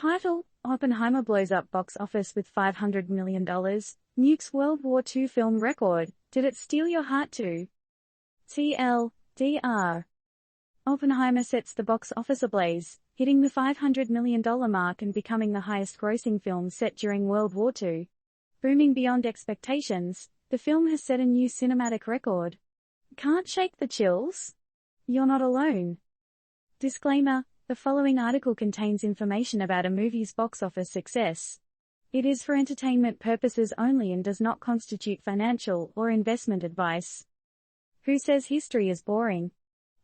Title: Oppenheimer blows up box office with $500 million. Nukes World War II film record. Did it steal your heart too? TLDR. Oppenheimer sets the box office ablaze, hitting the $500 million mark and becoming the highest-grossing film set during World War II. Booming beyond expectations, the film has set a new cinematic record. Can't shake the chills? You're not alone. Disclaimer: the following article contains information about a movie's box office success. It is for entertainment purposes only and does not constitute financial or investment advice. Who says history is boring?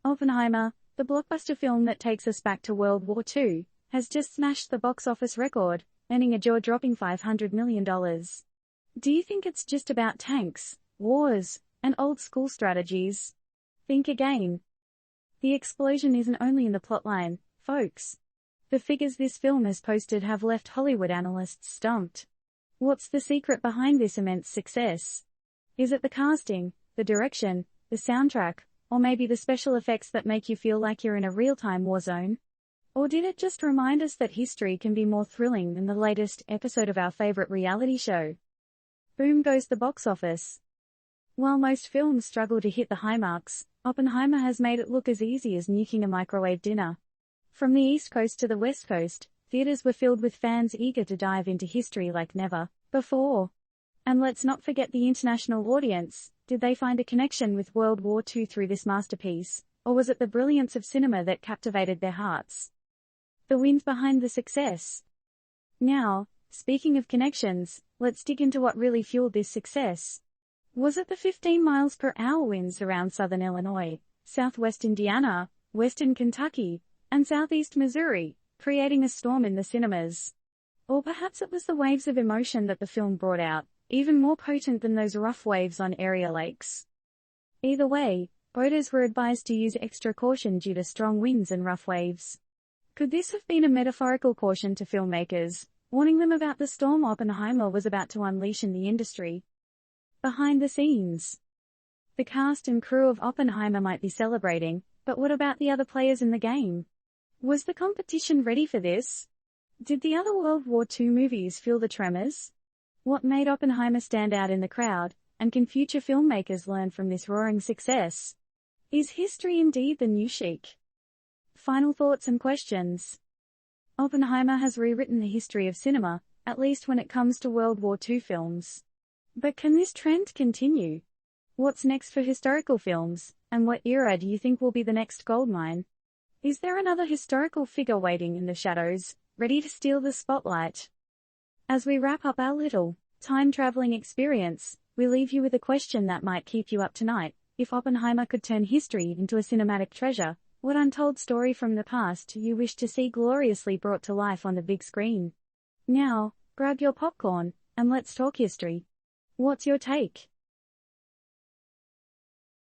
Oppenheimer, the blockbuster film that takes us back to World War II, has just smashed the box office record, earning a jaw-dropping $500 million. Do you think it's just about tanks, wars, and old-school strategies? Think again. The explosion isn't only in the plotline, folks. The figures this film has posted have left Hollywood analysts stumped. What's the secret behind this immense success? Is it the casting, the direction, the soundtrack, or maybe the special effects that make you feel like you're in a real-time war zone? Or did it just remind us that history can be more thrilling than the latest episode of our favorite reality show? Boom goes the box office. While most films struggle to hit the high marks, Oppenheimer has made it look as easy as nuking a microwave dinner. From the East Coast to the West Coast, theaters were filled with fans eager to dive into history like never before. And let's not forget the international audience. Did they find a connection with World War II through this masterpiece, or was it the brilliance of cinema that captivated their hearts? The wind behind the success. Now, speaking of connections, let's dig into what really fueled this success. Was it the 15 miles per hour winds around southern Illinois, southwest Indiana, western Kentucky, and southeast Missouri, creating a storm in the cinemas? Or perhaps it was the waves of emotion that the film brought out, even more potent than those rough waves on area lakes. Either way, boaters were advised to use extra caution due to strong winds and rough waves. Could this have been a metaphorical caution to filmmakers, warning them about the storm Oppenheimer was about to unleash in the industry? Behind the scenes. The cast and crew of Oppenheimer might be celebrating, but what about the other players in the game? Was the competition ready for this? Did the other World War II movies feel the tremors? What made Oppenheimer stand out in the crowd, and can future filmmakers learn from this roaring success? Is history indeed the new chic? Final thoughts and questions. Oppenheimer has rewritten the history of cinema, at least when it comes to World War II films. But can this trend continue? What's next for historical films, and what era do you think will be the next goldmine? Is there another historical figure waiting in the shadows, ready to steal the spotlight? As we wrap up our little time-traveling experience, we leave you with a question that might keep you up tonight. If Oppenheimer could turn history into a cinematic treasure, what untold story from the past do you wish to see gloriously brought to life on the big screen? Now, grab your popcorn, and let's talk history. What's your take?